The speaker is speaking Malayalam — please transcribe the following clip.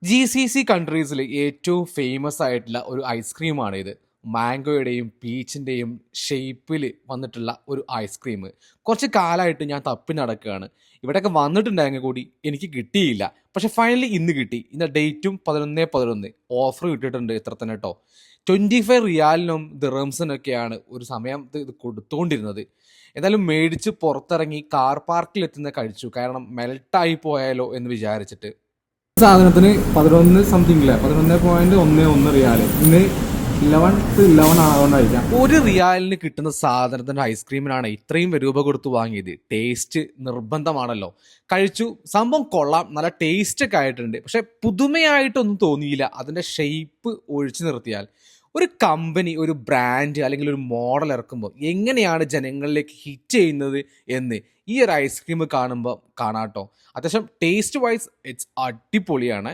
GCC കൺട്രീസിൽ ഏറ്റവും ഫേമസ് ആയിട്ടുള്ള ഒരു ഐസ്ക്രീമാണ് ഇത്. മാംഗോയുടെയും പീച്ചിൻ്റെയും ഷേപ്പിൽ വന്നിട്ടുള്ള ഒരു ഐസ്ക്രീം. കുറച്ച് കാലമായിട്ട് ഞാൻ തപ്പി നടക്കുകയാണ്. ഇവിടെയൊക്കെ വന്നിട്ടുണ്ടായെങ്കിൽ കൂടി എനിക്ക് കിട്ടിയില്ല. പക്ഷെ ഫൈനലി ഇന്ന് കിട്ടി. ഇന്ന് ഡേറ്റും 11/11 ഓഫർ കിട്ടിയിട്ടുണ്ട്. ഇത്ര തന്നെ കേട്ടോ. 25 റിയാലിനും ദിറംസിനൊക്കെയാണ് ഒരു സമയം ഇത് കൊടുത്തുകൊണ്ടിരുന്നത്. എന്തായാലും മേടിച്ച് പുറത്തിറങ്ങി കാർ പാർക്കിൽ എത്തുന്ന കഴിച്ചു. കാരണം മെൽട്ടായി പോയാലോ എന്ന് വിചാരിച്ചിട്ട്. സാധനത്തിന് 11 സംതിങ് ഇല്ല, 11.11 റിയാൽ. ഇന്ന് 11 ആകൊണ്ടായിരിക്കാം. ഒരു റിയാലിന് കിട്ടുന്ന സാധനത്തിന്റെ ഐസ്ക്രീമിനാണ് ഇത്രയും രൂപ കൊടുത്ത് വാങ്ങിയത്. ടേസ്റ്റ് നിർബന്ധമാണല്ലോ. കഴിച്ചു, സംഭവം കൊള്ളാം, നല്ല ടേസ്റ്റ് ഒക്കെ ആയിട്ടുണ്ട്. പക്ഷെ പുതുമയായിട്ടൊന്നും തോന്നിയില്ല. അതിന്റെ ഷേപ്പ് ഒഴിച്ചു നിർത്തിയാൽ ഒരു കമ്പനി, ഒരു ബ്രാൻഡ് അല്ലെങ്കിൽ ഒരു മോഡൽ ഇറക്കുമ്പോൾ എങ്ങനെയാണ് ജനങ്ങളിലേക്ക് ഹിറ്റ് ചെയ്യുന്നത് എന്ന് ഈ ഒരു ഐസ്ക്രീം കാണുമ്പോൾ കാണാട്ടോ. അത്യാവശ്യം ടേസ്റ്റ് വൈസ് ഇറ്റ്സ് അടിപൊളിയാണ്.